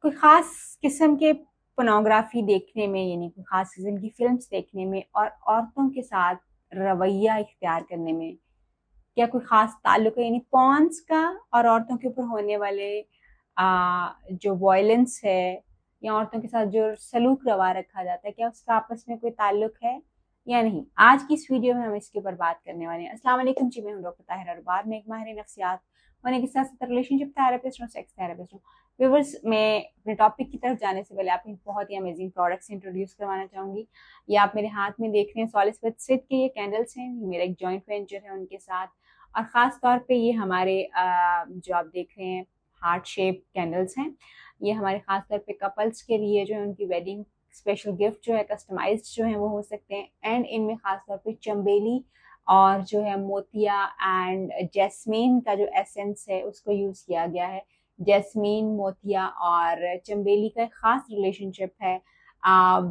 कोई ख़ास किस्म के पोर्नोग्राफ़ी देखने में, यानी कोई ख़ास किस्म की फ़िल्म्स देखने में और औरतों के साथ रवैया इख्तियार करने में क्या कोई ख़ास ताल्लुक है? यानी पॉन्स का और औरतों के ऊपर होने वाले जो वॉयलेंस है या औरतों के साथ जो सलूक रवा रखा जाता है, क्या उसका आपस में कोई ताल्लुक है या नहीं? आज की इस वीडियो में हम इसके ऊपर बात करने वाले हैं। अस्सलाम वालेकुम जी, मैं हूँ डॉक्टर ताहिरा अरबाज। मैं एक माहिर नफ्सियात होने के साथ साथ रिलेशनशिप थेरेपिस्ट और सेक्स थेरेपिस्ट हूँ। व्यूअर्स, मैं अपने टॉपिक की तरफ जाने से पहले आपको एक बहुत ही अमेजिंग प्रोडक्ट्स इंट्रोड्यूस करवाना चाहूँगी। ये आप मेरे हाथ में देख रहे हैं सॉलिस विद सिड के ये कैंडल्स हैं। मेरा एक जॉइंट वेंचर है उनके साथ, और ख़ास तौर पे ये हमारे जो आप देख रहे हैं हार्ट शेप कैंडल्स हैं। ये हमारे ख़ास तौर पे कपल्स के लिए जो है उनकी वेडिंग स्पेशल गिफ्ट जो है कस्टमाइज्ड जो है वो हो सकते हैं। एंड इनमें ख़ास तौर पे चंबेली और जो है मोतिया एंड जैस्मीन का जो एसेंस है उसको यूज़ किया गया है। जैस्मीन, मोतिया और चंबेली का एक ख़ास रिलेशनशिप है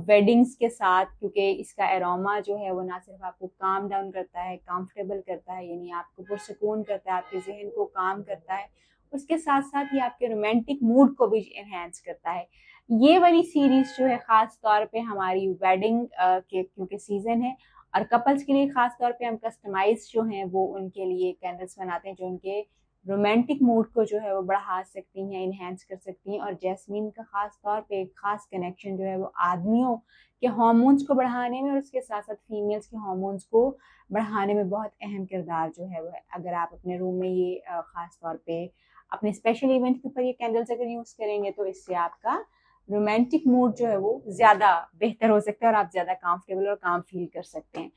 वेडिंग्स के साथ, क्योंकि इसका एरोमा जो है वो ना सिर्फ आपको काम डाउन करता है, कंफर्टेबल करता है, यानी आपको पुरसकून करता है, आपके जहन को काम करता है, उसके साथ साथ ये आपके रोमांटिक मूड को भी इनहेंस करता है। ये वाली सीरीज जो है खास तौर पे हमारी वेडिंग के क्योंकि सीजन है, और कपल्स के लिए खास तौर पे हम कस्टमाइज जो हैं वो उनके लिए कैंडल्स बनाते हैं जो उनके रोमांटिक मूड को जो है वो बढ़ा सकती हैं, इनहेंस कर सकती हैं। और जैस्मीन का खास तौर पे एक खास कनेक्शन जो है वो आदमियों के हार्मोन्स को बढ़ाने में और उसके साथ साथ फीमेल्स के हार्मोन्स को बढ़ाने में बहुत अहम किरदार जो है वो है। अगर आप अपने रूम में ये खास तौर पे अपने स्पेशल इवेंट के ऊपर ये कैंडल्स अगर यूज करेंगे तो इससे आपका रोमांटिक मूड जो है वो ज्यादा बेहतर हो सकता है और आप ज्यादा कंफर्टेबल और काम फील कर सकते हैं।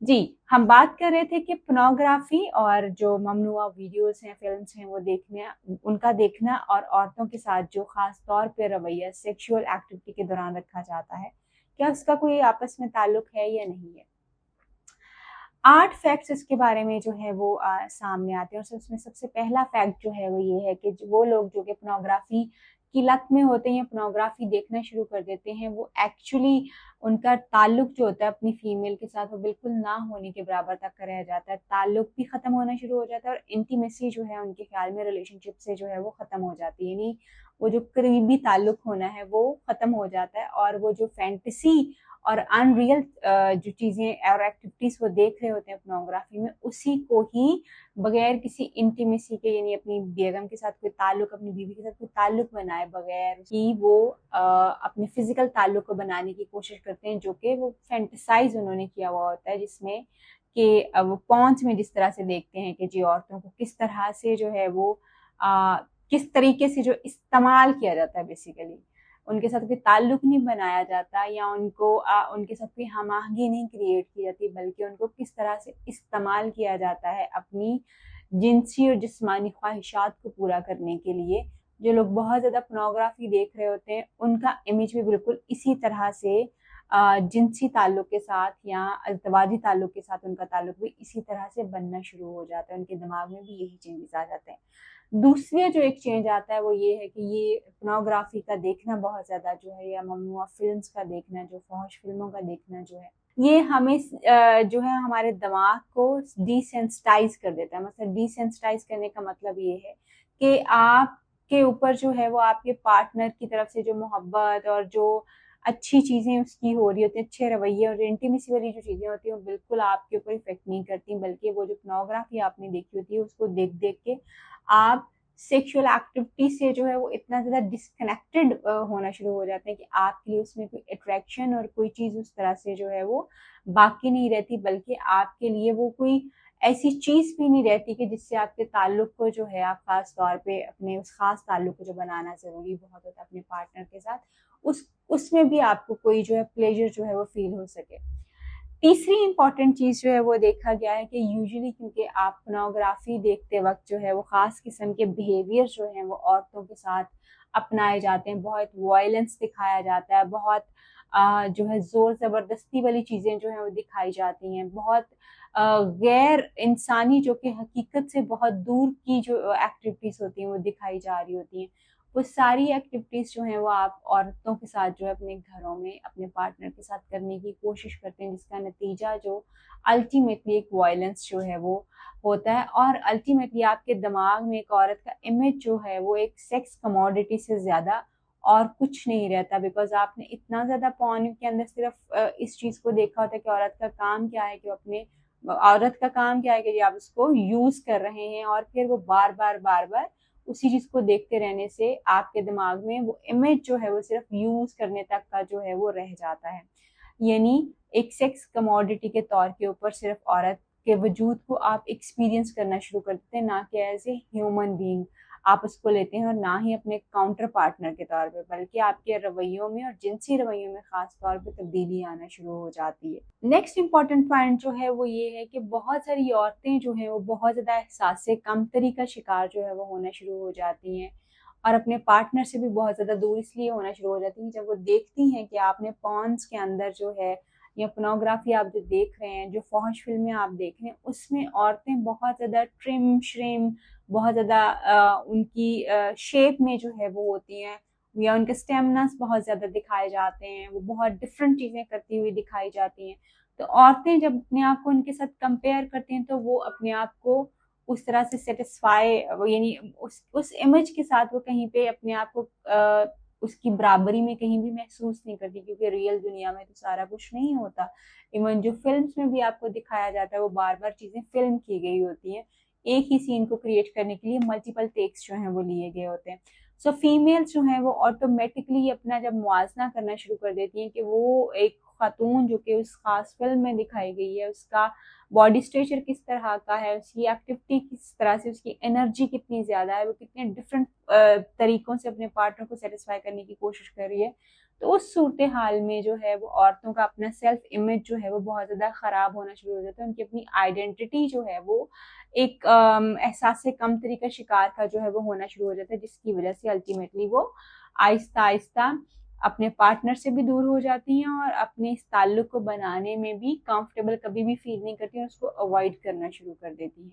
जी, हम बात कर रहे थे कि पोर्नोग्राफी और जो ममनुआ वीडियोस हैं, फिल्म्स हैं, वो देखने उनका देखना और औरतों के साथ जो खास तौर पे रवैया सेक्सुअल एक्टिविटी के दौरान रखा जाता है, क्या उसका कोई आपस में ताल्लुक है या नहीं है। 8 फैक्ट्स इसके बारे में जो है वो सामने आते हैं, और उसमें सबसे पहला फैक्ट जो है वो ये है कि वो लोग जो कि पोर्नोग्राफी की लत में होते हैं या पोर्नोग्राफी देखना शुरू कर देते हैं, वो एक्चुअली उनका ताल्लुक जो होता है अपनी फीमेल के साथ वो बिल्कुल ना होने के बराबर तक का रह जाता है। ताल्लुक भी खत्म होना शुरू हो जाता है और इंटीमेसी जो है उनके ख्याल में रिलेशनशिप से जो है वो खत्म हो जाती है, यानी वो जो करीबी ताल्लुक होना है वो खत्म हो जाता है, और वो जो फैंटेसी और अनरियल जो चीजें और एक्टिविटीज वो देख रहे होते हैं पोर्नोग्राफी में, उसी को ही बगैर किसी इंटीमेसी के, यानी अपनी बेगम के साथ कोई ताल्लुक, अपनी बीवी के साथ कोई ताल्लुक बनाए बगैर ही वो अपने फिजिकल ताल्लुक को बनाने की कोशिश करते हैं, जो कि वो फैंटेसाइज उन्होंने किया हुआ होता है, जिसमें कि वो पॉन्स में जिस तरह से देखते हैं कि जी औरतों को किस तरह से जो है वो किस तरीके से जो इस्तेमाल किया जाता है, बेसिकली उनके साथ कोई ताल्लुक नहीं बनाया जाता या उनके साथ कोई हम-आहंगी नहीं क्रिएट की जाती, बल्कि उनको किस तरह से इस्तेमाल किया जाता है अपनी जिनसी और जिस्मानी ख्वाहिशात को पूरा करने के लिए। जो लोग बहुत ज़्यादा पोर्नोग्राफी देख रहे होते हैं, उनका इमेज भी बिल्कुल इसी तरह से जिनसी ताल्लुक के साथ या अज़दवाजी ताल्लुक के साथ उनका ताल्लुक भी इसी तरह से बनना शुरू हो जाता है। उनके दिमाग में भी यही चेंजेस आ जाते हैं। दूसरे जो एक चेंज आता है वो ये है कि ये पोर्नोग्राफी का देखना बहुत ज़्यादा जो है, या ममनुआ फ़िल्म्स का देखना, जो फौश फ़िल्मों का देखना जो है, ये हमें जो है हमारे दिमाग को डिसेंसिटाइज कर देता है। मतलब डिसेंसिटाइज करने का मतलब ये है कि आपके ऊपर जो है वो आपके पार्टनर की तरफ से जो मोहब्बत और जो अच्छी चीज़ें उसकी हो रही होती हैं, अच्छे रवैये और इंटीमेसी वाली जो चीज़ें होती हैं, वो बिल्कुल आपके ऊपर इफेक्ट नहीं करती, बल्कि वो जो पोर्नोग्राफी आपने देखी होती है उसको देख देख के आप सेक्सुअल एक्टिविटी से जो है वो इतना ज़्यादा डिस्कनेक्टेड होना शुरू हो जाते हैं कि आपके लिए उसमें कोई अट्रैक्शन और कोई चीज़ उस तरह से जो है वो बाकी नहीं रहती, बल्कि आपके लिए वो कोई ऐसी चीज़ भी नहीं रहती कि जिससे आपके ताल्लुक को जो है आप खास तौर पे अपने उस खास ताल्लुक को जो बनाना ज़रूरी बहुत होता है अपने पार्टनर के साथ, उसमें भी आपको कोई जो है प्लेजर जो है वो फील हो सके। तीसरी इंपॉर्टेंट चीज़ जो है वो देखा गया है कि यूजुअली क्योंकि आप पोर्नोग्राफी देखते वक्त जो है वो ख़ास किस्म के बिहेवियर जो हैं वो औरतों के साथ अपनाए जाते हैं, बहुत वायलेंस दिखाया जाता है, बहुत जो है ज़ोर ज़बरदस्ती वाली चीज़ें जो हैं वो दिखाई जाती हैं, बहुत गैर इंसानी जो कि हकीकत से बहुत दूर की जो एक्टिविटीज़ होती हैं वो दिखाई जा रही होती हैं। वो सारी एक्टिविटीज़ जो हैं वो आप औरतों के साथ जो है अपने घरों में अपने पार्टनर के साथ करने की कोशिश करते हैं, जिसका नतीजा जो अल्टीमेटली एक वायलेंस जो है वो होता है, और अल्टीमेटली आपके दिमाग में एक औरत का इमेज जो है वो एक सेक्स कमोडिटी से ज़्यादा और कुछ नहीं रहता, बिकॉज आपने इतना ज्यादा पॉर्न के अंदर सिर्फ इस चीज को देखा होता है कि औरत का काम क्या है कि आप उसको यूज कर रहे हैं, और फिर वो बार बार उसी चीज को देखते रहने से आपके दिमाग में वो इमेज जो है वो सिर्फ यूज करने तक का जो है वो रह जाता है। यानी एक सेक्स कमोडिटी के तौर के ऊपर सिर्फ औरत के वजूद को आप एक्सपीरियंस करना शुरू कर देते हैं, ना कि एज ए ह्यूमन बीइंग आप उसको लेते हैं, और ना ही अपने काउंटर पार्टनर के तौर पे, बल्कि आपके रवैयों में और जिनसी रवैयों में खास तौर पे तब्दीली आना शुरू हो जाती है। नेक्स्ट इंपॉर्टेंट पॉइंट जो है वो ये है कि बहुत सारी औरतें जो हैं वो बहुत ज़्यादा एहसास से कमतरी का शिकार जो है वो होना शुरू हो जाती हैं, और अपने पार्टनर से भी बहुत ज़्यादा दूर इसलिए होना शुरू हो जाती हैं जब वो देखती हैं कि आपने पॉन्स के अंदर जो है या पोर्नोग्राफी आप जो देख रहे हैं, जो फौहश फिल्में आप देख रहे हैं, उसमें औरतें बहुत ज़्यादा ट्रिम श्रिम, बहुत ज़्यादा उनकी शेप में जो है वो होती हैं, या उनके स्टेमिनास बहुत ज़्यादा दिखाए जाते हैं, वो बहुत डिफरेंट चीज़ें करती हुई दिखाई जाती हैं। तो औरतें जब अपने आप को उनके साथ कंपेयर करती हैं तो वो अपने आप को उस तरह से सेटिस्फाई, यानी उस इमेज के साथ वो कहीं पे अपने आप को उसकी बराबरी में कहीं भी महसूस नहीं करती, क्योंकि रियल दुनिया में तो सारा कुछ नहीं होता। इवन जो फिल्म्स में भी आपको दिखाया जाता है वो बार बार चीजें फिल्म की गई होती हैं, एक ही सीन को क्रिएट करने के लिए मल्टीपल टेक्स जो हैं वो लिए गए होते हैं। सो फीमेल्स जो हैं वो ऑटोमेटिकली अपना जब मुआजना करना शुरू कर देती हैं कि वो एक खातून जो कि उस खास फिल्म में दिखाई गई है, उसका बॉडी स्ट्रक्चर किस तरह का है, उसकी एक्टिविटी किस तरह से, उसकी एनर्जी कितनी ज्यादा है, वो कितने डिफरेंट तरीकों से अपने पार्टनर को सेटिस्फाई करने की कोशिश कर रही है, तो उस सूरत हाल में जो है वो औरतों का अपना सेल्फ इमेज जो है वो बहुत ज्यादा खराब होना शुरू हो जाता है। उनकी अपनी आइडेंटिटी जो है वो एक एहसास से कमतरी का शिकार का जो है वो होना शुरू हो जाता है, जिसकी वजह से अल्टीमेटली वो आहिस्ता आहिस्ता अपने पार्टनर से भी दूर हो जाती हैं, और अपने इस ताल्लुक को बनाने में भी कंफर्टेबल कभी भी फील नहीं करती हैं, उसको अवॉइड करना शुरू कर देती हैं।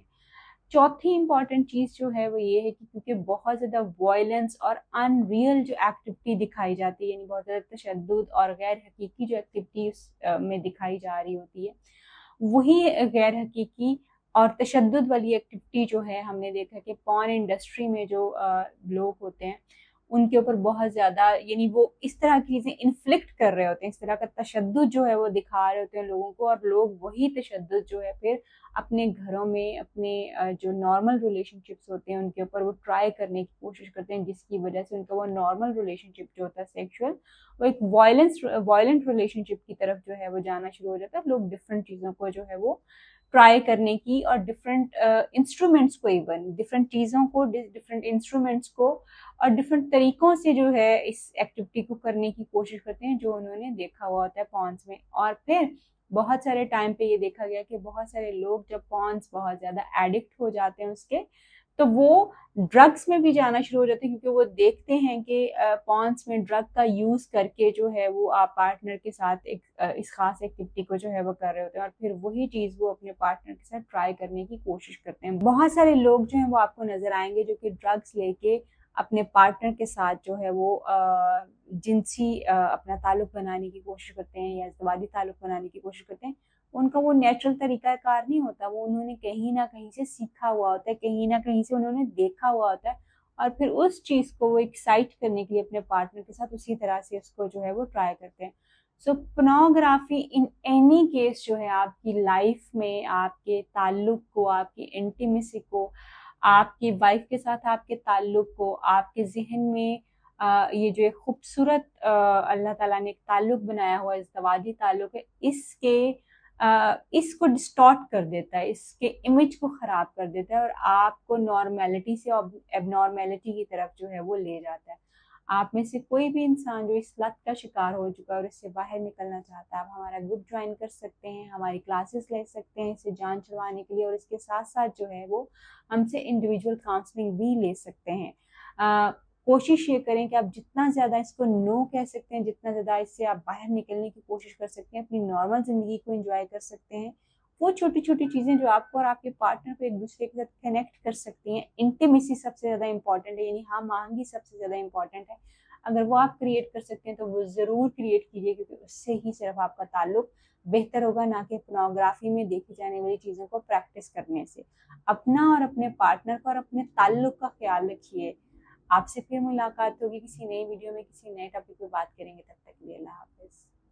चौथी इंपॉर्टेंट चीज जो है वो ये है कि क्योंकि बहुत ज्यादा वायलेंस और अनरियल जो एक्टिविटी दिखाई जाती है, यानी बहुत ज्यादा तशद्दुद और गैर हकीकी जो एक्टिविटी में दिखाई जा रही होती है, वही गैर हकीकी और तशद्दुद वाली एक्टिविटी जो है, हमने देखा कि पॉर्न इंडस्ट्री में जो लोग होते हैं उनके ऊपर बहुत ज्यादा, यानी वो इस तरह की चीजें इन्फ्लिक्ट कर रहे होते हैं, इस तरह का तशद्दुद जो है वो दिखा रहे होते हैं लोगों को, और लोग वही तशद्दुद जो है फिर अपने घरों में अपने जो नॉर्मल रिलेशनशिप्स होते हैं उनके ऊपर वो ट्राई करने की कोशिश करते हैं, जिसकी वजह से उनका वो नॉर्मल रिलेशनशिप जो होता है सेक्सुअल, वो एक वायलेंट रिलेशनशिप की तरफ जो है वो जाना शुरू हो जाता है। लोग डिफरेंट चीजों को जो है वो ट्राई करने की, और डिफरेंट इंस्ट्रूमेंट्स को, इवन डिफरेंट चीजों को, डिफरेंट इंस्ट्रूमेंट्स को और डिफरेंट तरीकों से जो है इस एक्टिविटी को करने की कोशिश करते हैं जो उन्होंने देखा हुआ होता है पॉन्स में। और फिर बहुत सारे टाइम पे ये देखा गया कि बहुत सारे लोग जब पॉन्स बहुत ज्यादा एडिक्ट हो जाते हैं उसके, तो वो ड्रग्स में भी जाना शुरू हो जाते हैं, क्योंकि वो देखते हैं कि पॉन्स में ड्रग का यूज करके जो है वो आप पार्टनर के साथ इस खास एक्टिविटी को जो है वो कर रहे होते हैं, और फिर वही चीज वो अपने पार्टनर के साथ ट्राई करने की कोशिश करते हैं। बहुत सारे लोग जो है वो आपको नजर आएंगे जो कि ड्रग्स लेके अपने पार्टनर के साथ जो है वो जिनसी अपना ताल्लुक बनाने की कोशिश करते हैं या इज़्तिवाजी ताल्लुक बनाने की कोशिश करते हैं। उनका वो नेचुरल तरीका कार नहीं होता, वो उन्होंने कहीं ना कहीं से सीखा हुआ होता है, कहीं ना कहीं से उन्होंने देखा हुआ होता है, और फिर उस चीज को वो एक्साइट करने के लिए अपने पार्टनर के साथ उसी तरह से उसको जो है वो ट्राई करते हैं। सो पोर्नोग्राफी इन एनी केस जो है आपकी लाइफ में आपके ताल्लुक को, आपकी इंटीमेसी को, आपकी वाइफ के साथ आपके ताल्लुक को, आपके जहन में ये जो एक खूबसूरत अल्लाह ताला ने एक ताल्लुक बनाया हुआ इज़्तिवाजी ताल्लुक है, इसको डिस्टॉर्ट कर देता है, इसके इमेज को खराब कर देता है, और आपको नॉर्मेलिटी से एबनॉर्मेलिटी की तरफ जो है वो ले जाता है। आप में से कोई भी इंसान जो इस लत का शिकार हो चुका है और इससे बाहर निकलना चाहता है, आप हमारा ग्रुप ज्वाइन कर सकते हैं, हमारी क्लासेस ले सकते हैं इससे जान छुड़वाने के लिए, और इसके साथ साथ जो है वो हमसे इंडिविजुअल काउंसलिंग भी ले सकते हैं। कोशिश ये करें कि आप जितना ज़्यादा इसको नो कह सकते हैं, जितना ज़्यादा इससे आप बाहर निकलने की कोशिश कर सकते हैं, अपनी नॉर्मल ज़िंदगी को एंजॉय कर सकते हैं। वो छोटी छोटी चीज़ें जो आपको और आपके पार्टनर को एक दूसरे के साथ कनेक्ट कर सकती हैं। इंटीमेसी सबसे ज़्यादा इंपॉर्टेंट है, यानी हाँ मांगी सबसे ज़्यादा इंपॉर्टेंट है। अगर वो आप क्रिएट कर सकते हैं तो वो ज़रूर क्रिएट कीजिए, क्योंकि उससे ही सिर्फ आपका ताल्लुक बेहतर होगा, ना कि पोर्नोग्राफी में देखी जाने वाली चीज़ों को प्रैक्टिस करने से। अपना और अपने पार्टनर का और अपने ताल्लुक का ख्याल रखिए। आपसे फिर मुलाकात होगी किसी नई वीडियो में, किसी नए टॉपिक पे बात करेंगे। तब तक के लिए